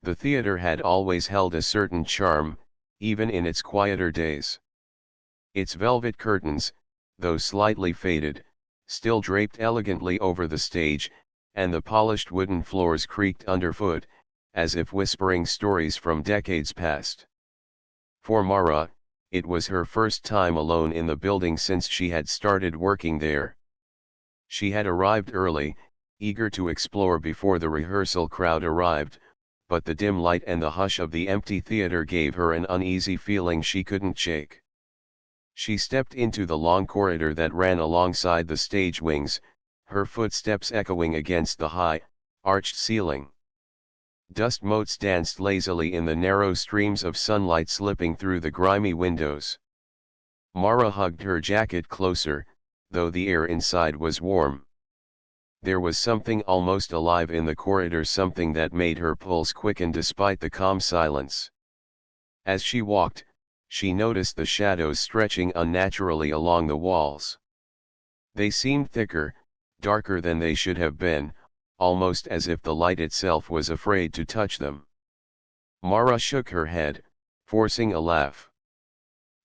The theater had always held a certain charm, even in its quieter days. Its velvet curtains, though slightly faded, still draped elegantly over the stage, and the polished wooden floors creaked underfoot, as if whispering stories from decades past. For Mara, it was her first time alone in the building since she had started working there. She had arrived early, eager to explore before the rehearsal crowd arrived, but the dim light and the hush of the empty theater gave her an uneasy feeling she couldn't shake. She stepped into the long corridor that ran alongside the stage wings, her footsteps echoing against the high, arched ceiling. Dust motes danced lazily in the narrow streams of sunlight slipping through the grimy windows. Mara hugged her jacket closer, though the air inside was warm. There was something almost alive in the corridor, something that made her pulse quicken despite the calm silence. As she walked, she noticed the shadows stretching unnaturally along the walls. They seemed thicker, darker than they should have been, almost as if the light itself was afraid to touch them. Mara shook her head, forcing a laugh.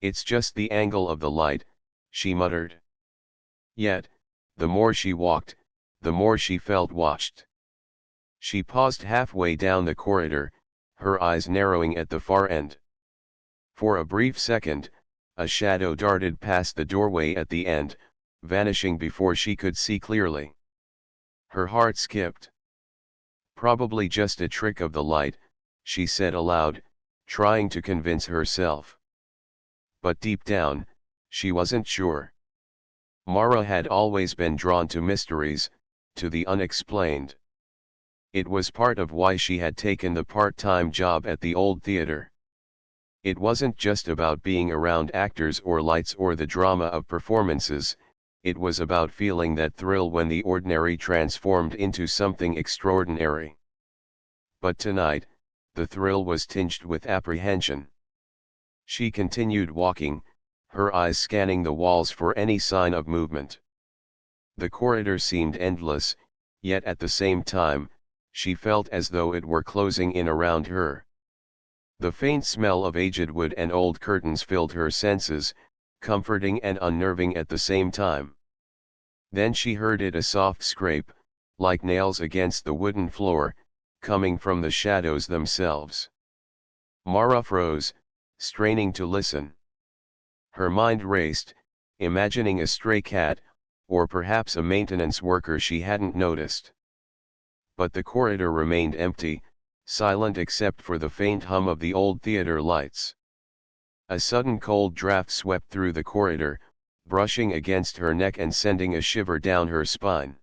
"It's just the angle of the light," she muttered. Yet, the more she walked, the more she felt watched. She paused halfway down the corridor, her eyes narrowing at the far end. For a brief second, a shadow darted past the doorway at the end, vanishing before she could see clearly. Her heart skipped. "Probably just a trick of the light," she said aloud, trying to convince herself. But deep down, she wasn't sure. Mara had always been drawn to mysteries, to the unexplained. It was part of why she had taken the part-time job at the old theater. It wasn't just about being around actors or lights or the drama of performances, it was about feeling that thrill when the ordinary transformed into something extraordinary. But tonight, the thrill was tinged with apprehension. She continued walking, her eyes scanning the walls for any sign of movement. The corridor seemed endless, yet at the same time, she felt as though it were closing in around her. The faint smell of aged wood and old curtains filled her senses, comforting and unnerving at the same time. Then she heard it, a soft scrape, like nails against the wooden floor, coming from the shadows themselves. Mara froze, straining to listen. Her mind raced, imagining a stray cat, or perhaps a maintenance worker she hadn't noticed. But the corridor remained empty, silent except for the faint hum of the old theater lights. A sudden cold draft swept through the corridor, brushing against her neck and sending a shiver down her spine.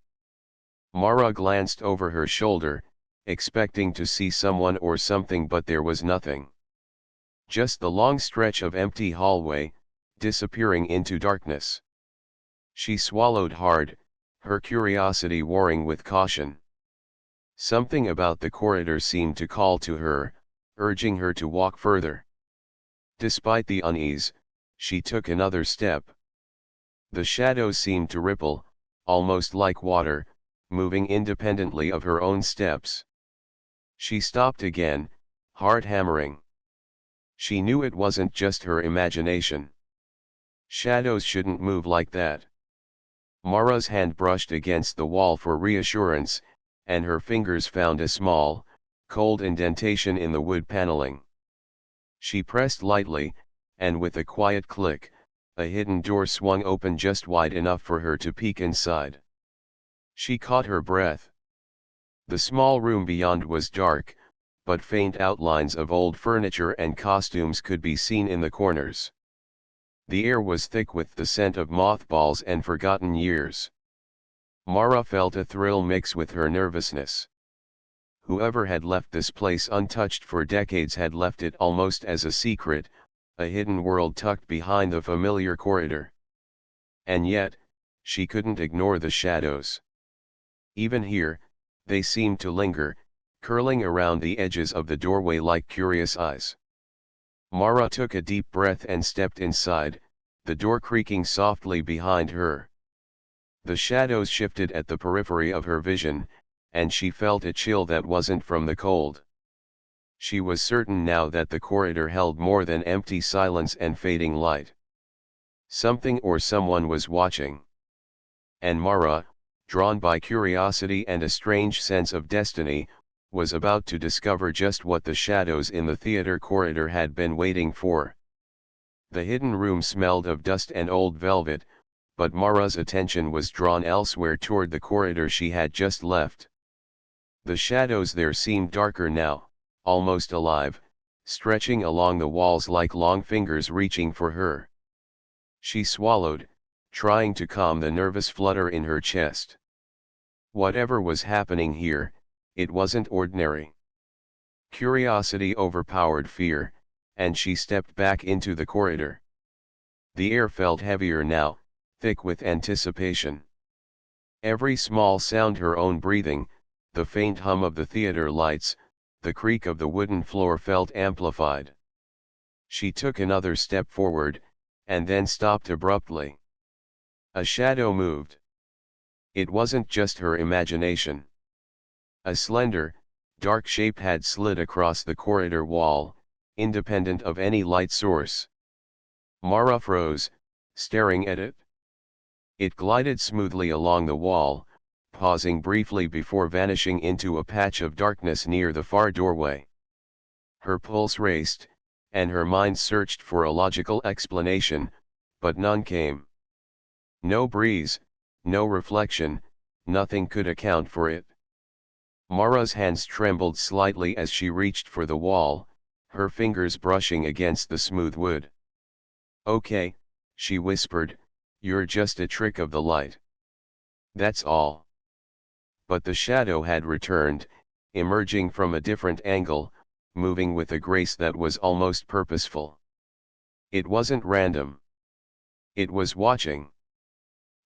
Mara glanced over her shoulder, expecting to see someone or something, but there was nothing. Just the long stretch of empty hallway, disappearing into darkness. She swallowed hard, her curiosity warring with caution. Something about the corridor seemed to call to her, urging her to walk further. Despite the unease, she took another step. The shadows seemed to ripple, almost like water, moving independently of her own steps. She stopped again, heart hammering. She knew it wasn't just her imagination. Shadows shouldn't move like that. Mara's hand brushed against the wall for reassurance, and her fingers found a small, cold indentation in the wood paneling. She pressed lightly, and with a quiet click, a hidden door swung open just wide enough for her to peek inside. She caught her breath. The small room beyond was dark, but faint outlines of old furniture and costumes could be seen in the corners. The air was thick with the scent of mothballs and forgotten years. Mara felt a thrill mix with her nervousness. Whoever had left this place untouched for decades had left it almost as a secret, a hidden world tucked behind the familiar corridor. And yet, she couldn't ignore the shadows. Even here, they seemed to linger, curling around the edges of the doorway like curious eyes. Mara took a deep breath and stepped inside, the door creaking softly behind her. The shadows shifted at the periphery of her vision, and she felt a chill that wasn't from the cold. She was certain now that the corridor held more than empty silence and fading light. Something or someone was watching. And Mara, drawn by curiosity and a strange sense of destiny, was about to discover just what the shadows in the theater corridor had been waiting for. The hidden room smelled of dust and old velvet, but Mara's attention was drawn elsewhere toward the corridor she had just left. The shadows there seemed darker now, almost alive, stretching along the walls like long fingers reaching for her. She swallowed, trying to calm the nervous flutter in her chest. Whatever was happening here, it wasn't ordinary. Curiosity overpowered fear, and she stepped back into the corridor. The air felt heavier now, thick with anticipation. Every small sound, her own breathing, the faint hum of the theater lights, the creak of the wooden floor, felt amplified. She took another step forward, and then stopped abruptly. A shadow moved. It wasn't just her imagination. A slender, dark shape had slid across the corridor wall, independent of any light source. Mara froze, staring at it. It glided smoothly along the wall, pausing briefly before vanishing into a patch of darkness near the far doorway. Her pulse raced, and her mind searched for a logical explanation, but none came. No breeze, no reflection, nothing could account for it. Mara's hands trembled slightly as she reached for the wall, her fingers brushing against the smooth wood. "Okay," she whispered, "you're just a trick of the light. That's all." But the shadow had returned, emerging from a different angle, moving with a grace that was almost purposeful. It wasn't random. It was watching.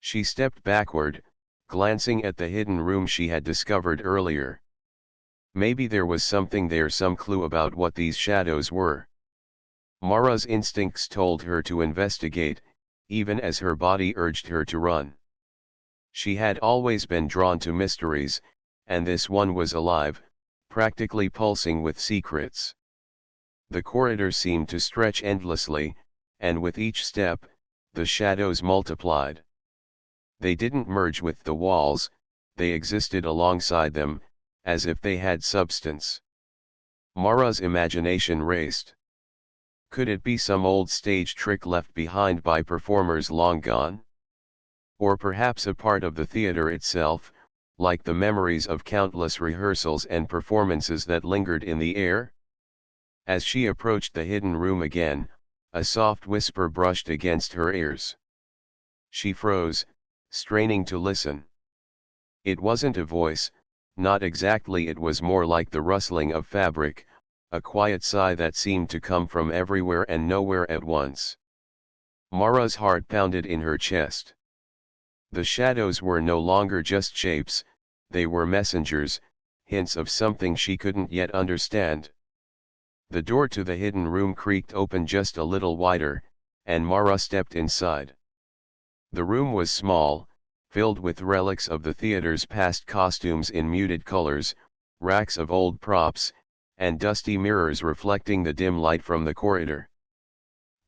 She stepped backward, glancing at the hidden room she had discovered earlier. Maybe there was something there, some clue about what these shadows were. Mara's instincts told her to investigate, even as her body urged her to run. She had always been drawn to mysteries, and this one was alive, practically pulsing with secrets. The corridor seemed to stretch endlessly, and with each step, the shadows multiplied. They didn't merge with the walls, they existed alongside them, as if they had substance. Mara's imagination raced. Could it be some old stage trick left behind by performers long gone? Or perhaps a part of the theater itself, like the memories of countless rehearsals and performances that lingered in the air? As she approached the hidden room again, a soft whisper brushed against her ears. She froze, straining to listen. It wasn't a voice, not exactly. It was more like the rustling of fabric, a quiet sigh that seemed to come from everywhere and nowhere at once. Mara's heart pounded in her chest. The shadows were no longer just shapes, they were messengers, hints of something she couldn't yet understand. The door to the hidden room creaked open just a little wider, and Mara stepped inside. The room was small, filled with relics of the theater's past, costumes in muted colors, racks of old props, and dusty mirrors reflecting the dim light from the corridor.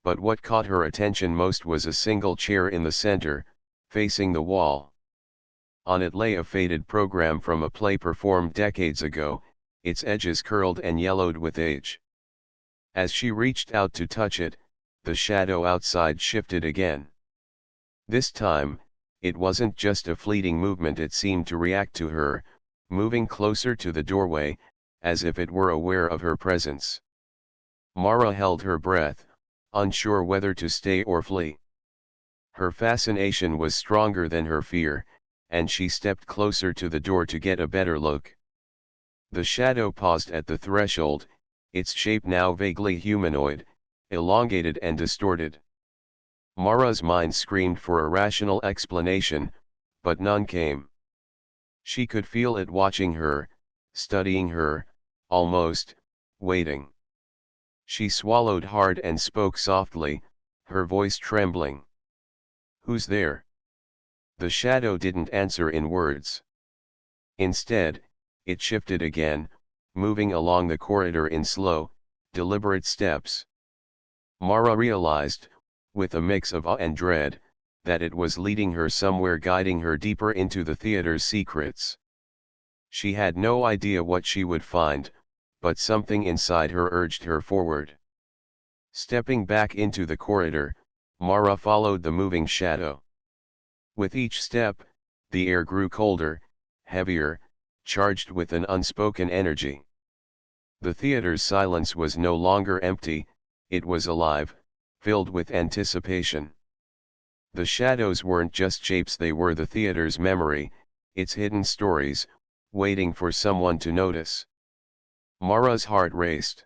But what caught her attention most was a single chair in the center, facing the wall. On it lay a faded program from a play performed decades ago, its edges curled and yellowed with age. As she reached out to touch it, the shadow outside shifted again. This time, it wasn't just a fleeting movement, it seemed to react to her, moving closer to the doorway, as if it were aware of her presence. Mara held her breath, unsure whether to stay or flee. Her fascination was stronger than her fear, and she stepped closer to the door to get a better look. The shadow paused at the threshold, its shape now vaguely humanoid, elongated and distorted. Mara's mind screamed for a rational explanation, but none came. She could feel it watching her, studying her, almost, waiting. She swallowed hard and spoke softly, her voice trembling. "Who's there?" The shadow didn't answer in words. Instead, it shifted again, moving along the corridor in slow, deliberate steps. Mara realized, with a mix of awe and dread, that it was leading her somewhere, guiding her deeper into the theater's secrets. She had no idea what she would find, but something inside her urged her forward. Stepping back into the corridor, Mara followed the moving shadow. With each step, the air grew colder, heavier, charged with an unspoken energy. The theater's silence was no longer empty, it was alive, filled with anticipation. The shadows weren't just shapes, they were the theater's memory, its hidden stories, waiting for someone to notice. Mara's heart raced.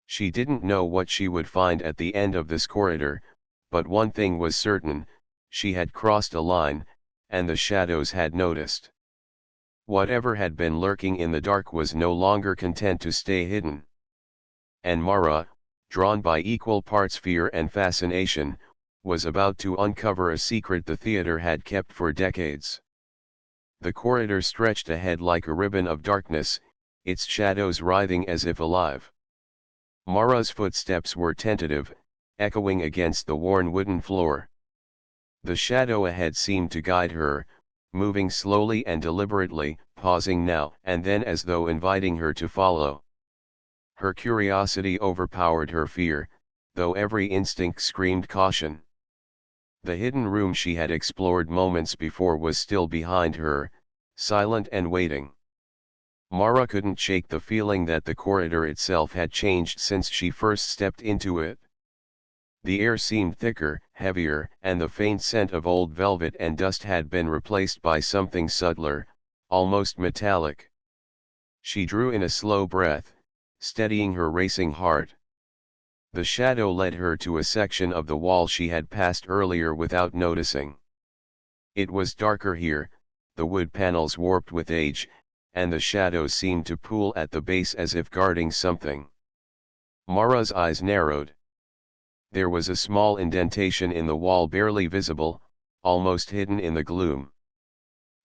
She didn't know what she would find at the end of this corridor, but one thing was certain, she had crossed a line, and the shadows had noticed. Whatever had been lurking in the dark was no longer content to stay hidden. And Mara, drawn by equal parts fear and fascination, was about to uncover a secret the theater had kept for decades. The corridor stretched ahead like a ribbon of darkness, its shadows writhing as if alive. Mara's footsteps were tentative, echoing against the worn wooden floor. The shadow ahead seemed to guide her, moving slowly and deliberately, pausing now and then as though inviting her to follow. Her curiosity overpowered her fear, though every instinct screamed caution. The hidden room she had explored moments before was still behind her, silent and waiting. Mara couldn't shake the feeling that the corridor itself had changed since she first stepped into it. The air seemed thicker, heavier, and the faint scent of old velvet and dust had been replaced by something subtler, almost metallic. She drew in a slow breath, steadying her racing heart. The shadow led her to a section of the wall she had passed earlier without noticing. It was darker here, the wood panels warped with age, and the shadows seemed to pool at the base as if guarding something. Mara's eyes narrowed. There was a small indentation in the wall, barely visible, almost hidden in the gloom.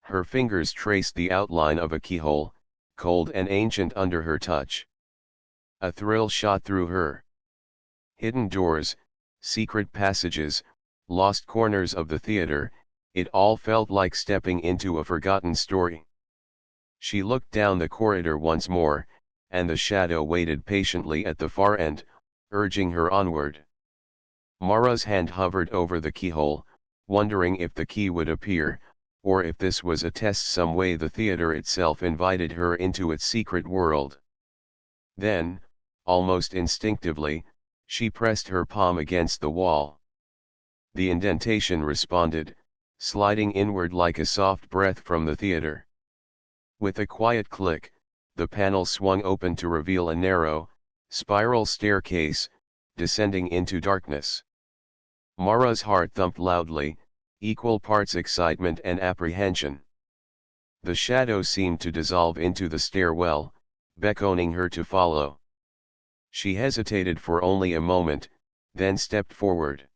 Her fingers traced the outline of a keyhole, cold and ancient under her touch. A thrill shot through her. Hidden doors, secret passages, lost corners of the theater, it all felt like stepping into a forgotten story. She looked down the corridor once more, and the shadow waited patiently at the far end, urging her onward. Mara's hand hovered over the keyhole, wondering if the key would appear, or if this was a test, some way the theater itself invited her into its secret world. Then, almost instinctively, she pressed her palm against the wall. The indentation responded, sliding inward like a soft breath from the theater. With a quiet click, the panel swung open to reveal a narrow, spiral staircase, descending into darkness. Mara's heart thumped loudly, equal parts excitement and apprehension. The shadow seemed to dissolve into the stairwell, beckoning her to follow. She hesitated for only a moment, then stepped forward.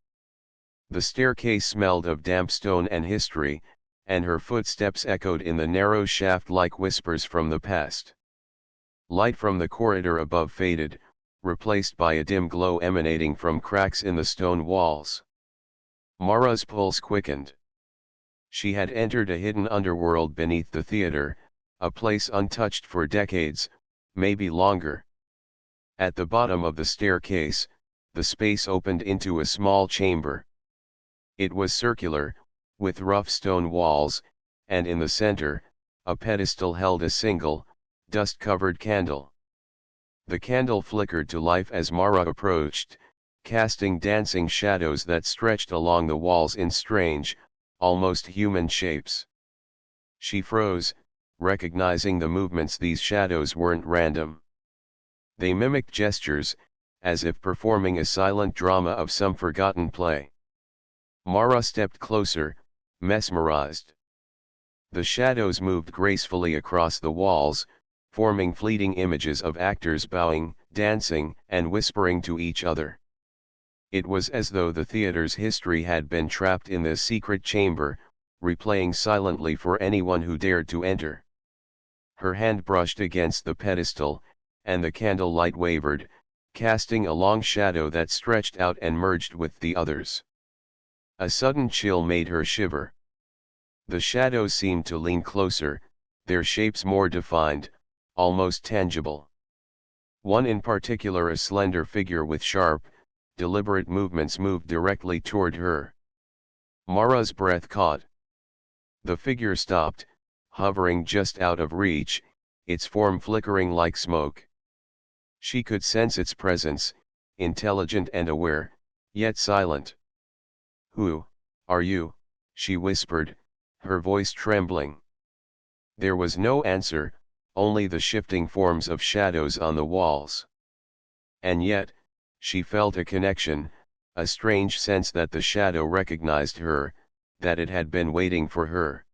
The staircase smelled of damp stone and history, and her footsteps echoed in the narrow shaft like whispers from the past. Light from the corridor above faded, replaced by a dim glow emanating from cracks in the stone walls. Mara's pulse quickened. She had entered a hidden underworld beneath the theater, a place untouched for decades, maybe longer. At the bottom of the staircase, the space opened into a small chamber. It was circular, with rough stone walls, and in the center, a pedestal held a single, dust-covered candle. The candle flickered to life as Mara approached, casting dancing shadows that stretched along the walls in strange, almost human shapes. She froze, recognizing the movements. These shadows weren't random. They mimicked gestures, as if performing a silent drama of some forgotten play. Mara stepped closer, mesmerized. The shadows moved gracefully across the walls, forming fleeting images of actors bowing, dancing, and whispering to each other. It was as though the theater's history had been trapped in this secret chamber, replaying silently for anyone who dared to enter. Her hand brushed against the pedestal, and the candle light wavered, casting a long shadow that stretched out and merged with the others. A sudden chill made her shiver. The shadows seemed to lean closer, their shapes more defined, almost tangible. One in particular, a slender figure with sharp, deliberate movements, moved directly toward her. Mara's breath caught. The figure stopped, hovering just out of reach, its form flickering like smoke. She could sense its presence, intelligent and aware, yet silent. "Who are you?" she whispered, her voice trembling. There was no answer, only the shifting forms of shadows on the walls. And yet, she felt a connection, a strange sense that the shadow recognized her, that it had been waiting for her.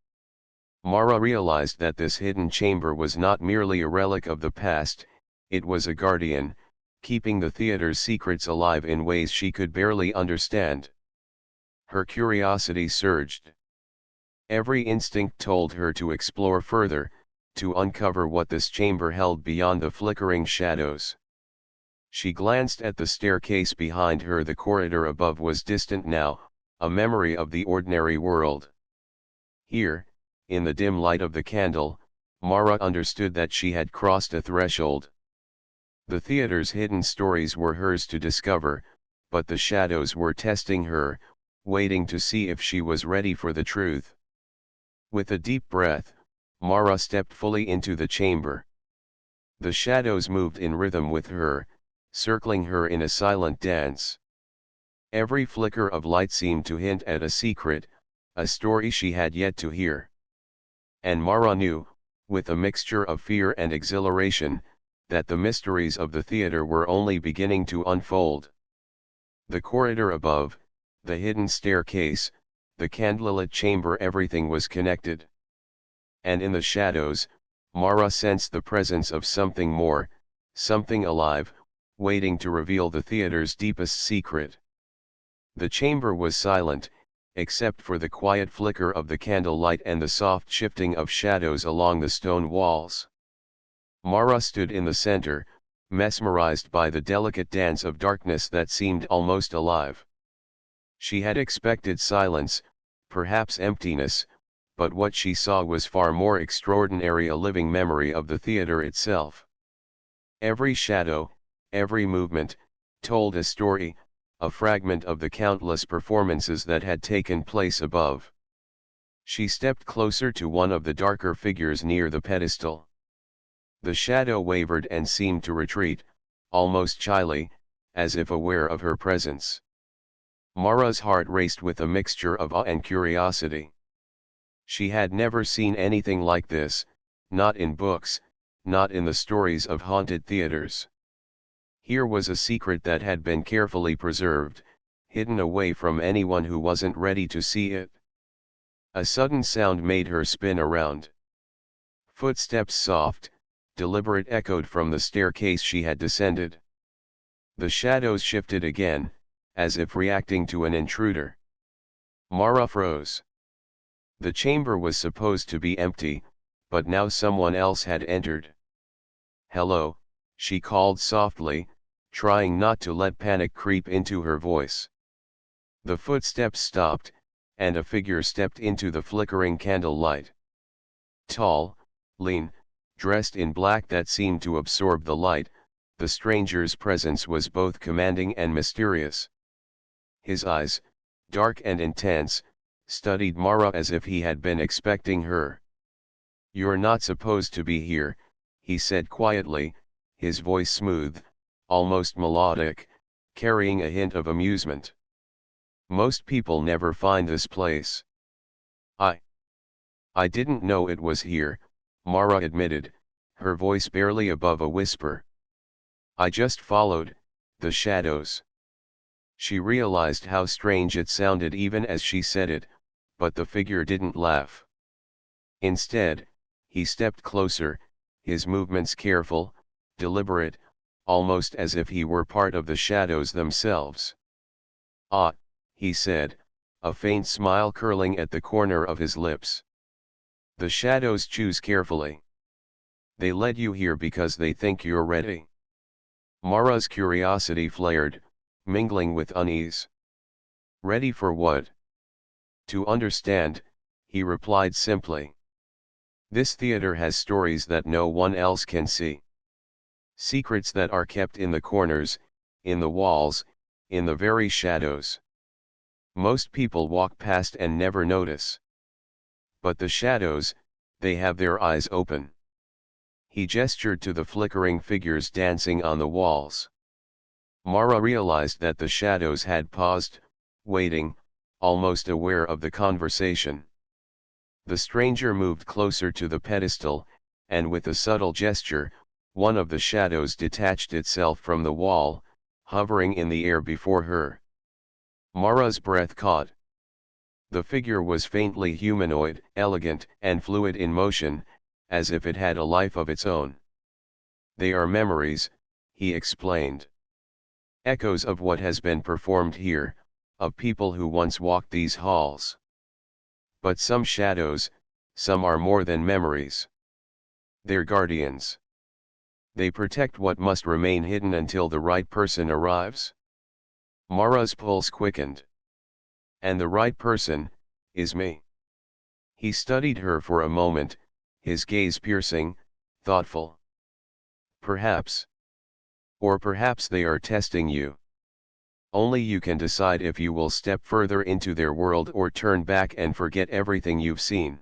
Mara realized that this hidden chamber was not merely a relic of the past, it was a guardian, keeping the theater's secrets alive in ways she could barely understand. Her curiosity surged. Every instinct told her to explore further, to uncover what this chamber held beyond the flickering shadows. She glanced at the staircase behind her. The corridor above was distant now, a memory of the ordinary world. Here, in the dim light of the candle, Mara understood that she had crossed a threshold. The theater's hidden stories were hers to discover, but the shadows were testing her, waiting to see if she was ready for the truth. With a deep breath, Mara stepped fully into the chamber. The shadows moved in rhythm with her, circling her in a silent dance. Every flicker of light seemed to hint at a secret, a story she had yet to hear. And Mara knew, with a mixture of fear and exhilaration, that the mysteries of the theater were only beginning to unfold. The corridor above, the hidden staircase, the candlelit chamber, everything was connected. And in the shadows, Mara sensed the presence of something more, something alive, waiting to reveal the theater's deepest secret. The chamber was silent, except for the quiet flicker of the candlelight and the soft shifting of shadows along the stone walls. Mara stood in the center, mesmerized by the delicate dance of darkness that seemed almost alive. She had expected silence, perhaps emptiness, but what she saw was far more extraordinary, a living memory of the theater itself. Every shadow, every movement, told a story, a fragment of the countless performances that had taken place above. She stepped closer to one of the darker figures near the pedestal. The shadow wavered and seemed to retreat, almost shyly, as if aware of her presence. Mara's heart raced with a mixture of awe and curiosity. She had never seen anything like this, not in books, not in the stories of haunted theaters. Here was a secret that had been carefully preserved, hidden away from anyone who wasn't ready to see it. A sudden sound made her spin around. Footsteps, soft, deliberate, echoed from the staircase she had descended. The shadows shifted again, as if reacting to an intruder. Mara froze. The chamber was supposed to be empty, but now someone else had entered. "Hello," she called softly, trying not to let panic creep into her voice. The footsteps stopped, and a figure stepped into the flickering candlelight. Tall, lean, dressed in black that seemed to absorb the light, the stranger's presence was both commanding and mysterious. His eyes, dark and intense, studied Mara as if he had been expecting her. "You're not supposed to be here," he said quietly, his voice smooth, almost melodic, carrying a hint of amusement. "Most people never find this place." I didn't know it was here," Mara admitted, her voice barely above a whisper. "I just followed the shadows." She realized how strange it sounded even as she said it, but the figure didn't laugh. Instead, he stepped closer, his movements careful, deliberate, almost as if he were part of the shadows themselves. "Ah," he said, a faint smile curling at the corner of his lips. "The shadows choose carefully." They led you here because they think you're ready. Mara's curiosity flared, mingling with unease. Ready for what? To understand, he replied simply. This theater has stories that no one else can see. Secrets that are kept in the corners, in the walls, in the very shadows. Most people walk past and never notice. But the shadows, they have their eyes open. He gestured to the flickering figures dancing on the walls. Mara realized that the shadows had paused, waiting, almost aware of the conversation. The stranger moved closer to the pedestal, and with a subtle gesture, one of the shadows detached itself from the wall, hovering in the air before her. Mara's breath caught. The figure was faintly humanoid, elegant, and fluid in motion, as if it had a life of its own. They are memories, he explained. Echoes of what has been performed here, of people who once walked these halls. But some shadows, some are more than memories. They're guardians. They protect what must remain hidden until the right person arrives. Mara's pulse quickened. And the right person, is me. He studied her for a moment, his gaze piercing, thoughtful. Perhaps. Or perhaps they are testing you. Only you can decide if you will step further into their world or turn back and forget everything you've seen.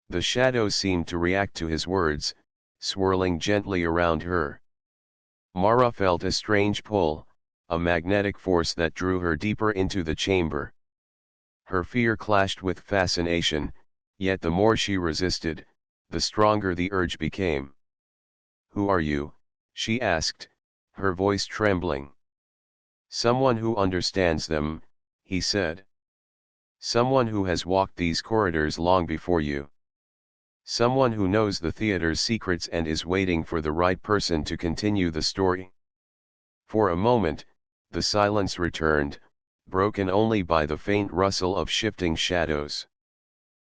The shadows seemed to react to his words, swirling gently around her. Mara felt a strange pull, a magnetic force that drew her deeper into the chamber. Her fear clashed with fascination, yet the more she resisted, the stronger the urge became. "Who are you?" she asked, her voice trembling. "Someone who understands them," he said. "Someone who has walked these corridors long before you. Someone who knows the theater's secrets and is waiting for the right person to continue the story." For a moment, the silence returned, broken only by the faint rustle of shifting shadows.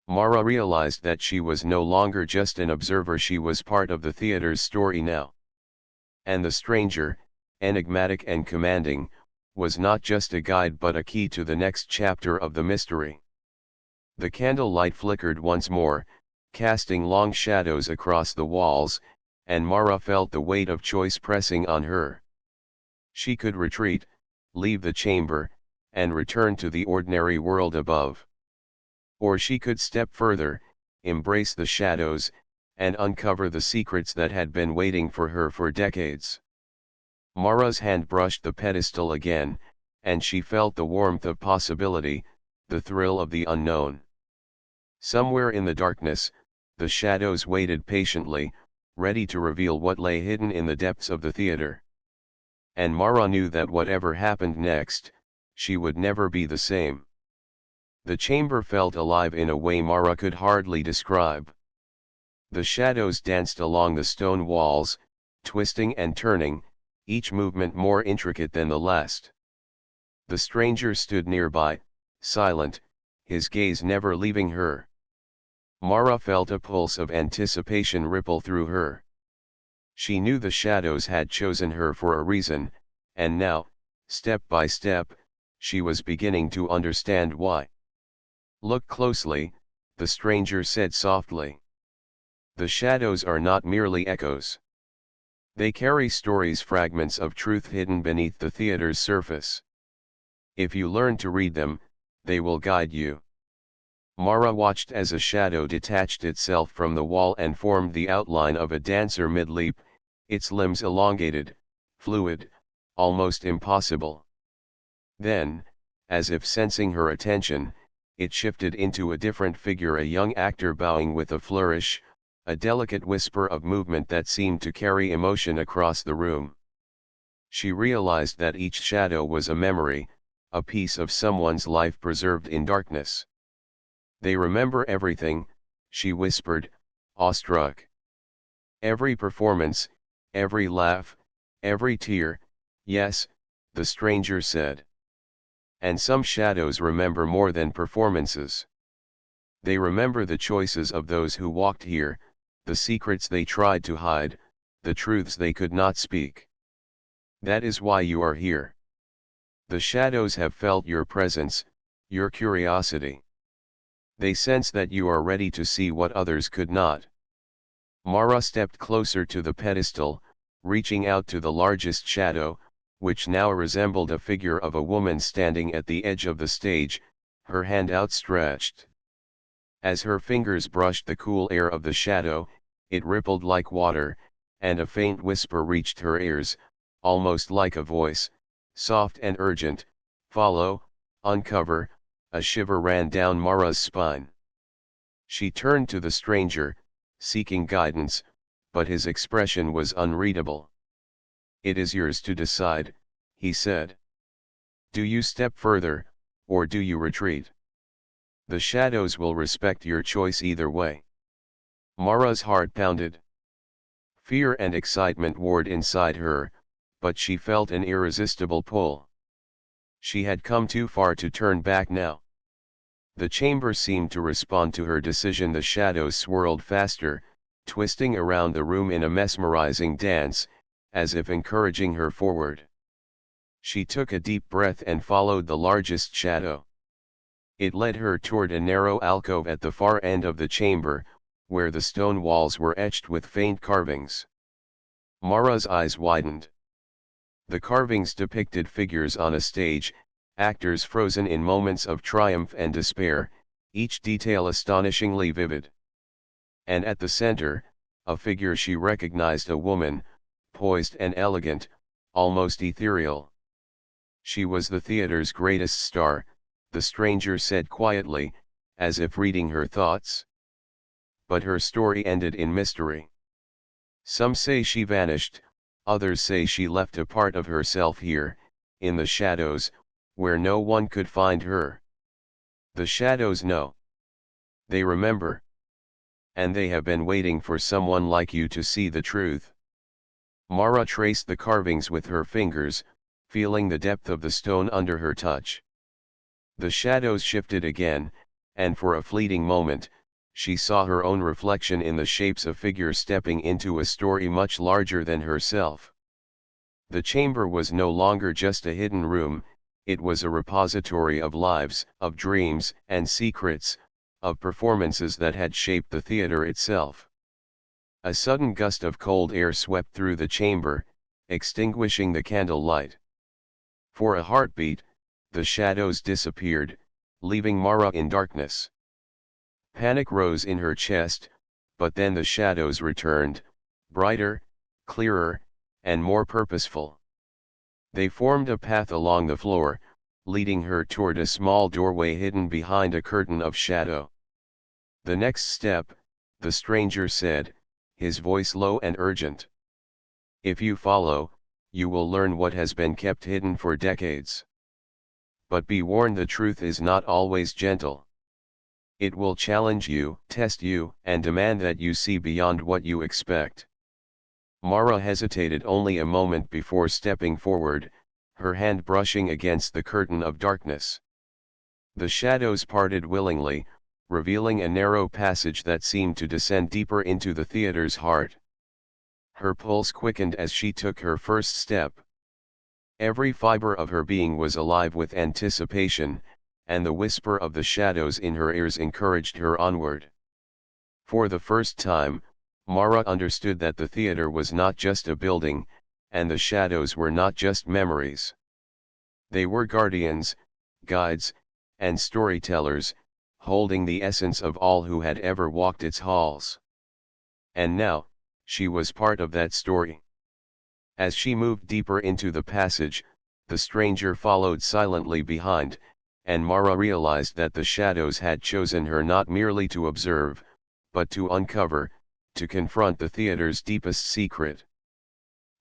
Mara realized that she was no longer just an observer, she was part of the theater's story now. And the stranger, enigmatic and commanding, was not just a guide but a key to the next chapter of the mystery. The candle light flickered once more, casting long shadows across the walls, and Mara felt the weight of choice pressing on her. She could retreat, leave the chamber, and return to the ordinary world above. Or she could step further, embrace the shadows, and uncover the secrets that had been waiting for her for decades. Mara's hand brushed the pedestal again, and she felt the warmth of possibility, the thrill of the unknown. Somewhere in the darkness, the shadows waited patiently, ready to reveal what lay hidden in the depths of the theater. And Mara knew that whatever happened next, she would never be the same. The chamber felt alive in a way Mara could hardly describe. The shadows danced along the stone walls, twisting and turning, each movement more intricate than the last. The stranger stood nearby, silent, his gaze never leaving her. Mara felt a pulse of anticipation ripple through her. She knew the shadows had chosen her for a reason, and now, step by step, she was beginning to understand why. "Look closely," the stranger said softly. "The shadows are not merely echoes. They carry stories, fragments of truth hidden beneath the theater's surface. If you learn to read them, they will guide you." Mara watched as a shadow detached itself from the wall and formed the outline of a dancer mid-leap, its limbs elongated, fluid, almost impossible. Then, as if sensing her attention, it shifted into a different figure, a young actor bowing with a flourish, a delicate whisper of movement that seemed to carry emotion across the room. She realized that each shadow was a memory, a piece of someone's life preserved in darkness. "They remember everything," she whispered, awestruck. "Every performance, every laugh, every tear." "Yes," the stranger said. "And some shadows remember more than performances. They remember the choices of those who walked here, the secrets they tried to hide, the truths they could not speak. That is why you are here. The shadows have felt your presence, your curiosity. They sense that you are ready to see what others could not. Mara stepped closer to the pedestal, reaching out to the largest shadow, which now resembled a figure of a woman standing at the edge of the stage, her hand outstretched. As her fingers brushed the cool air of the shadow, it rippled like water, and a faint whisper reached her ears, almost like a voice, soft and urgent, "Follow, uncover." A shiver ran down Mara's spine. She turned to the stranger, seeking guidance, but his expression was unreadable. "It is yours to decide," he said. "Do you step further, or do you retreat? The shadows will respect your choice either way." Mara's heart pounded. Fear and excitement warred inside her, but she felt an irresistible pull. She had come too far to turn back now. The chamber seemed to respond to her decision. The shadows swirled faster, twisting around the room in a mesmerizing dance, as if encouraging her forward. She took a deep breath and followed the largest shadow. It led her toward a narrow alcove at the far end of the chamber, where the stone walls were etched with faint carvings. Mara's eyes widened. The carvings depicted figures on a stage, actors frozen in moments of triumph and despair, each detail astonishingly vivid. And at the center, a figure she recognized, a woman, poised and elegant, almost ethereal. She was the theater's greatest star, the stranger said quietly, as if reading her thoughts. But her story ended in mystery. Some say she vanished, others say she left a part of herself here, in the shadows, where no one could find her. The shadows know. They remember. And they have been waiting for someone like you to see the truth. Mara traced the carvings with her fingers, feeling the depth of the stone under her touch. The shadows shifted again, and for a fleeting moment, she saw her own reflection in the shapes of figures stepping into a story much larger than herself. The chamber was no longer just a hidden room, it was a repository of lives, of dreams and secrets, of performances that had shaped the theater itself. A sudden gust of cold air swept through the chamber, extinguishing the candle light. For a heartbeat, the shadows disappeared, leaving Mara in darkness. Panic rose in her chest, but then the shadows returned, brighter, clearer, and more purposeful. They formed a path along the floor, leading her toward a small doorway hidden behind a curtain of shadow. "The next step," the stranger said, his voice low and urgent. "If you follow, you will learn what has been kept hidden for decades. But be warned, the truth is not always gentle. It will challenge you, test you, and demand that you see beyond what you expect." Mara hesitated only a moment before stepping forward, her hand brushing against the curtain of darkness. The shadows parted willingly, revealing a narrow passage that seemed to descend deeper into the theater's heart. Her pulse quickened as she took her first step. Every fiber of her being was alive with anticipation, and the whisper of the shadows in her ears encouraged her onward. For the first time, Mara understood that the theater was not just a building, and the shadows were not just memories. They were guardians, guides, and storytellers, holding the essence of all who had ever walked its halls. And now, she was part of that story. As she moved deeper into the passage, the stranger followed silently behind, and Mara realized that the shadows had chosen her not merely to observe, but to uncover, to confront the theater's deepest secret.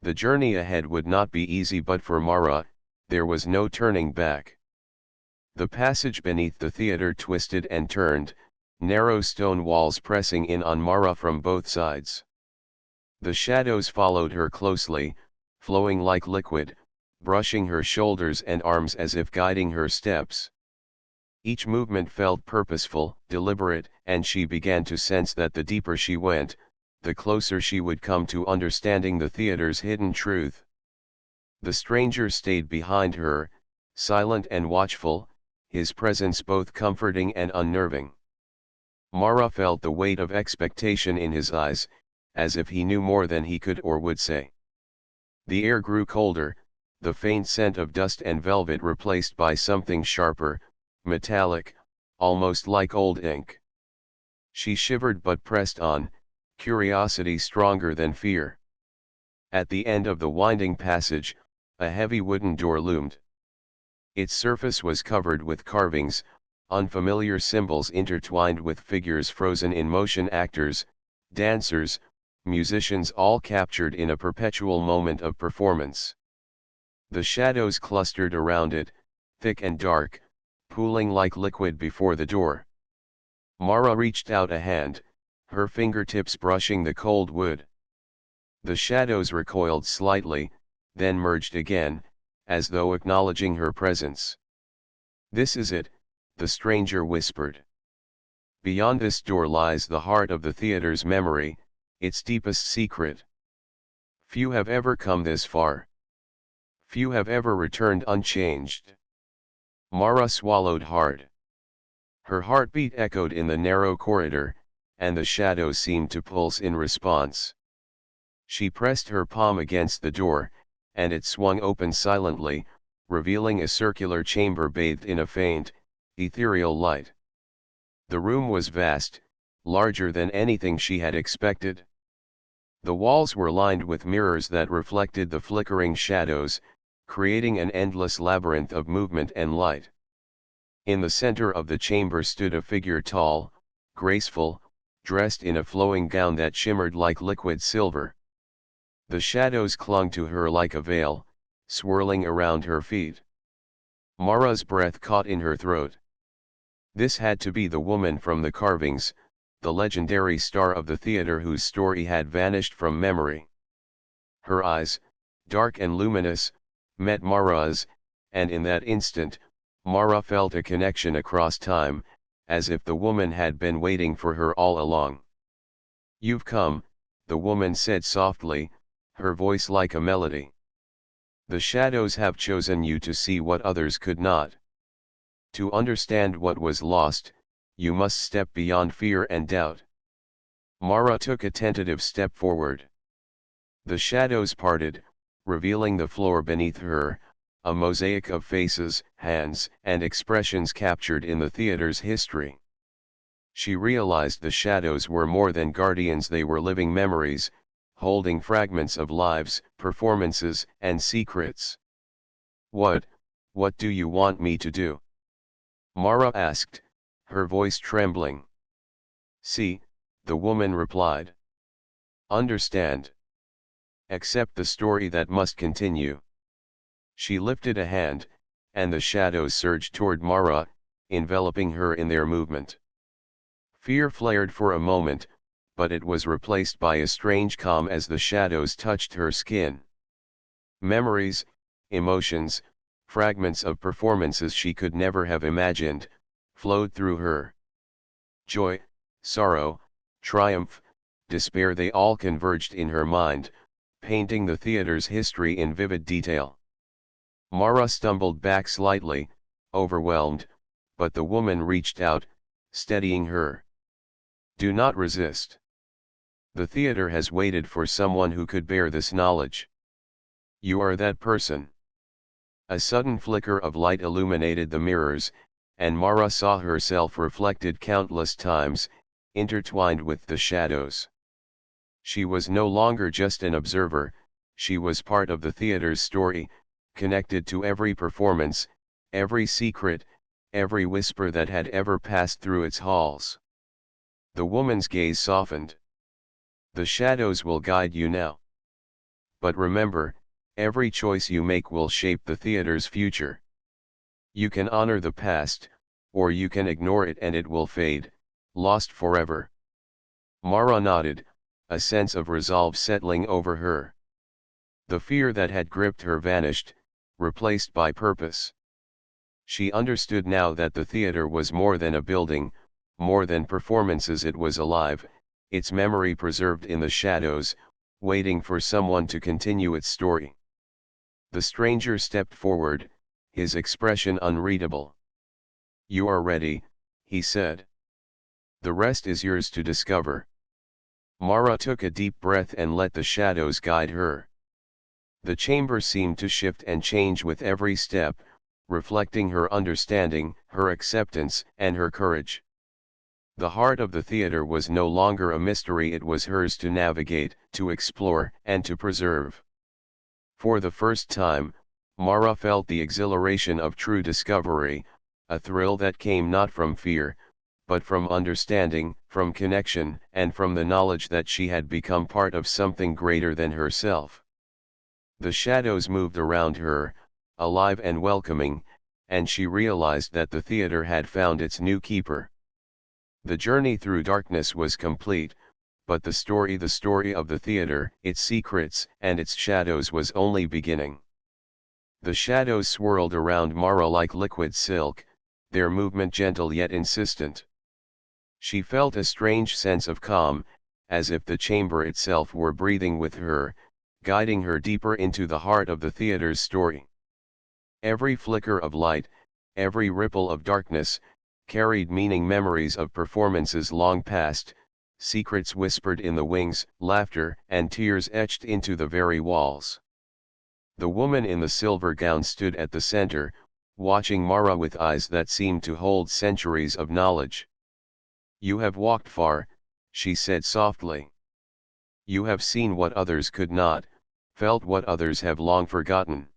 The journey ahead would not be easy, but for Mara, there was no turning back. The passage beneath the theater twisted and turned, narrow stone walls pressing in on Mara from both sides. The shadows followed her closely, flowing like liquid, brushing her shoulders and arms as if guiding her steps. Each movement felt purposeful, deliberate, and she began to sense that the deeper she went, the closer she would come to understanding the theater's hidden truth. The stranger stayed behind her, silent and watchful, his presence both comforting and unnerving. Mara felt the weight of expectation in his eyes, as if he knew more than he could or would say. The air grew colder, the faint scent of dust and velvet replaced by something sharper, metallic, almost like old ink. She shivered but pressed on, curiosity stronger than fear. At the end of the winding passage, a heavy wooden door loomed. Its surface was covered with carvings, unfamiliar symbols intertwined with figures frozen in motion, actors, dancers, musicians, all captured in a perpetual moment of performance. The shadows clustered around it, thick and dark, pooling like liquid before the door. Mara reached out a hand, her fingertips brushing the cold wood. The shadows recoiled slightly, then merged again, as though acknowledging her presence. "This is it," the stranger whispered. "Beyond this door lies the heart of the theater's memory, its deepest secret. Few have ever come this far. Few have ever returned unchanged." Mara swallowed hard. Her heartbeat echoed in the narrow corridor, and the shadows seemed to pulse in response. She pressed her palm against the door, and it swung open silently, revealing a circular chamber bathed in a faint, ethereal light. The room was vast, larger than anything she had expected. The walls were lined with mirrors that reflected the flickering shadows, creating an endless labyrinth of movement and light. In the center of the chamber stood a figure, tall, graceful, dressed in a flowing gown that shimmered like liquid silver. The shadows clung to her like a veil, swirling around her feet. Mara's breath caught in her throat. This had to be the woman from the carvings, the legendary star of the theater whose story had vanished from memory. Her eyes, dark and luminous, met Mara's, and in that instant, Mara felt a connection across time, as if the woman had been waiting for her all along. "You've come," the woman said softly, her voice like a melody. "The shadows have chosen you to see what others could not. To understand what was lost, you must step beyond fear and doubt." Mara took a tentative step forward. The shadows parted, revealing the floor beneath her, a mosaic of faces, hands, and expressions captured in the theater's history. She realized the shadows were more than guardians, they were living memories, holding fragments of lives, performances, and secrets. What do you want me to do?" Mara asked, her voice trembling. "See," the woman replied. "Understand. Accept the story that must continue." She lifted a hand, and the shadows surged toward Mara, enveloping her in their movement. Fear flared for a moment, but it was replaced by a strange calm as the shadows touched her skin. Memories, emotions, fragments of performances she could never have imagined, flowed through her. Joy, sorrow, triumph, despair, they all converged in her mind, painting the theater's history in vivid detail. Mara stumbled back slightly, overwhelmed, but the woman reached out, steadying her. "Do not resist. The theater has waited for someone who could bear this knowledge. You are that person." A sudden flicker of light illuminated the mirrors, and Mara saw herself reflected countless times, intertwined with the shadows. She was no longer just an observer, she was part of the theater's story, connected to every performance, every secret, every whisper that had ever passed through its halls. The woman's gaze softened. "The shadows will guide you now. But remember, every choice you make will shape the theater's future. You can honor the past, or you can ignore it and it will fade, lost forever." Mara nodded, a sense of resolve settling over her. The fear that had gripped her vanished, replaced by purpose. She understood now that the theater was more than a building, more than performances, it was alive, its memory preserved in the shadows, waiting for someone to continue its story. The stranger stepped forward, his expression unreadable. "You are ready," he said. "The rest is yours to discover." Mara took a deep breath and let the shadows guide her. The chamber seemed to shift and change with every step, reflecting her understanding, her acceptance, and her courage. The heart of the theater was no longer a mystery, it was hers to navigate, to explore, and to preserve. For the first time, Mara felt the exhilaration of true discovery, a thrill that came not from fear, but from understanding, from connection, and from the knowledge that she had become part of something greater than herself. The shadows moved around her, alive and welcoming, and she realized that the theater had found its new keeper. The journey through darkness was complete, but the story of the theater, its secrets, and its shadows was only beginning. The shadows swirled around Mara like liquid silk, their movement gentle yet insistent. She felt a strange sense of calm, as if the chamber itself were breathing with her, guiding her deeper into the heart of the theater's story. Every flicker of light, every ripple of darkness, carried meaning, memories of performances long past, secrets whispered in the wings, laughter and tears etched into the very walls. The woman in the silver gown stood at the center, watching Mara with eyes that seemed to hold centuries of knowledge. "You have walked far," she said softly. "You have seen what others could not, felt what others have long forgotten.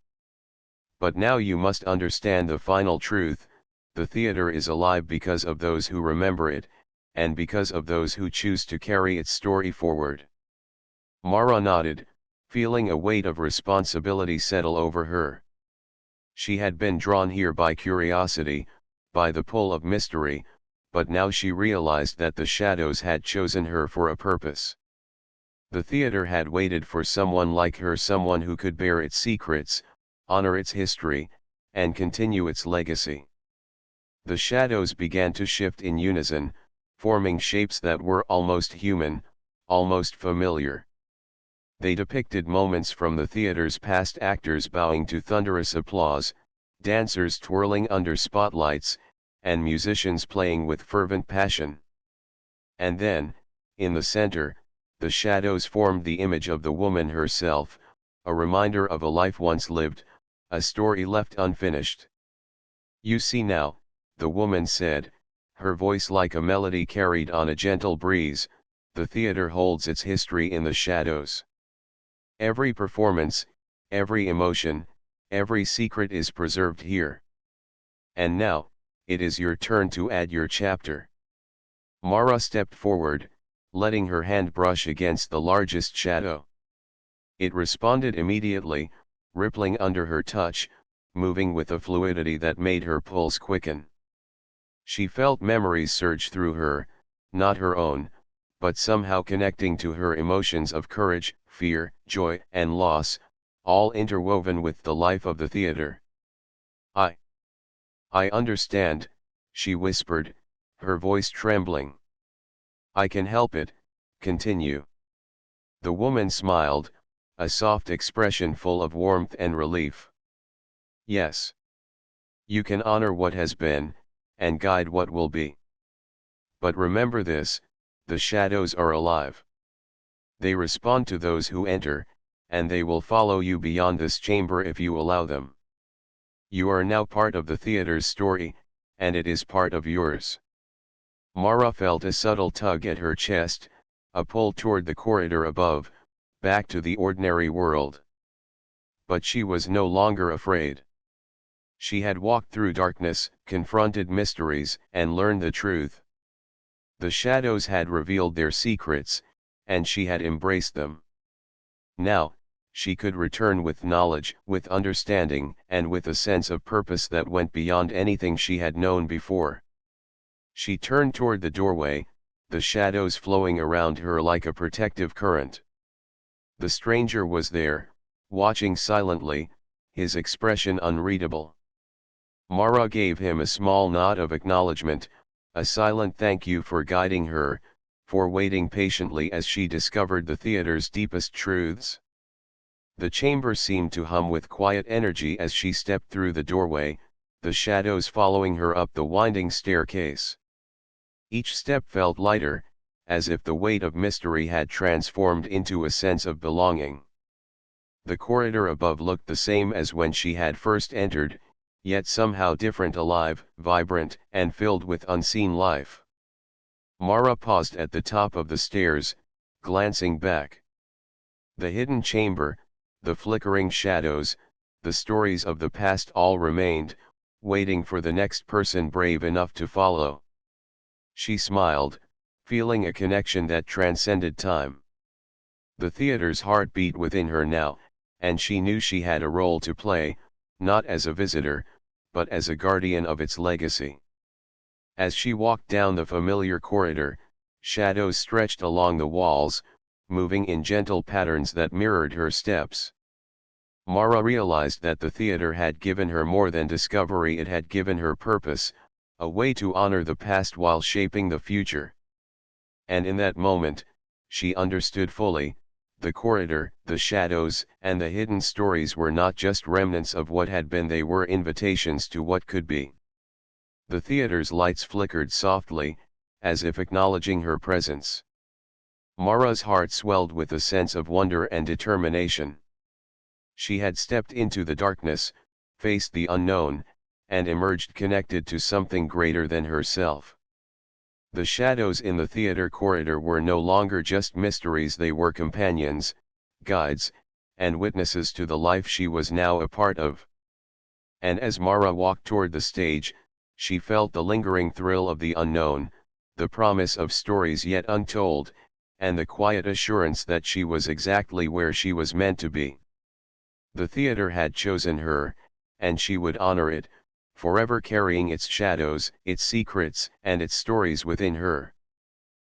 But now you must understand the final truth: the theater is alive because of those who remember it, and because of those who choose to carry its story forward." Mara nodded, feeling a weight of responsibility settle over her. She had been drawn here by curiosity, by the pull of mystery, but now she realized that the shadows had chosen her for a purpose. The theater had waited for someone like her, someone who could bear its secrets, honor its history, and continue its legacy. The shadows began to shift in unison, forming shapes that were almost human, almost familiar. They depicted moments from the theater's past: actors bowing to thunderous applause, dancers twirling under spotlights, and musicians playing with fervent passion. And then, in the center, the shadows formed the image of the woman herself, a reminder of a life once lived, a story left unfinished. "You see now," the woman said, her voice like a melody carried on a gentle breeze, "the theater holds its history in the shadows. Every performance, every emotion, every secret is preserved here. And now, it is your turn to add your chapter." Mara stepped forward, letting her hand brush against the largest shadow. It responded immediately, rippling under her touch, moving with a fluidity that made her pulse quicken. She felt memories surge through her, not her own, but somehow connecting to her emotions of courage, fear, joy, and loss, all interwoven with the life of the theater. I understand," she whispered, her voice trembling. "I can help it, continue." The woman smiled, a soft expression full of warmth and relief. "Yes. You can honor what has been, and guide what will be. But remember this: the shadows are alive. They respond to those who enter, and they will follow you beyond this chamber if you allow them. You are now part of the theater's story, and it is part of yours." Mara felt a subtle tug at her chest, a pull toward the corridor above, back to the ordinary world. But she was no longer afraid. She had walked through darkness, confronted mysteries, and learned the truth. The shadows had revealed their secrets, and she had embraced them. Now, she could return with knowledge, with understanding, and with a sense of purpose that went beyond anything she had known before. She turned toward the doorway, the shadows flowing around her like a protective current. The stranger was there, watching silently, his expression unreadable. Mara gave him a small nod of acknowledgement, a silent thank you for guiding her, for waiting patiently as she discovered the theater's deepest truths. The chamber seemed to hum with quiet energy as she stepped through the doorway, the shadows following her up the winding staircase. Each step felt lighter, as if the weight of mystery had transformed into a sense of belonging. The corridor above looked the same as when she had first entered, yet somehow different, alive, vibrant, and filled with unseen life. Mara paused at the top of the stairs, glancing back. The hidden chamber, the flickering shadows, the stories of the past all remained, waiting for the next person brave enough to follow. She smiled, feeling a connection that transcended time. The theater's heart beat within her now, and she knew she had a role to play, not as a visitor, but as a guardian of its legacy. As she walked down the familiar corridor, shadows stretched along the walls, moving in gentle patterns that mirrored her steps. Mara realized that the theater had given her more than discovery, it had given her purpose, a way to honor the past while shaping the future. And in that moment, she understood fully, the corridor, the shadows, and the hidden stories were not just remnants of what had been, they were invitations to what could be. The theater's lights flickered softly, as if acknowledging her presence. Mara's heart swelled with a sense of wonder and determination. She had stepped into the darkness, faced the unknown, and emerged connected to something greater than herself. The shadows in the theater corridor were no longer just mysteries, they were companions, guides, and witnesses to the life she was now a part of. And as Mara walked toward the stage, she felt the lingering thrill of the unknown, the promise of stories yet untold, and the quiet assurance that she was exactly where she was meant to be. The theater had chosen her, and she would honor it, forever carrying its shadows, its secrets, and its stories within her.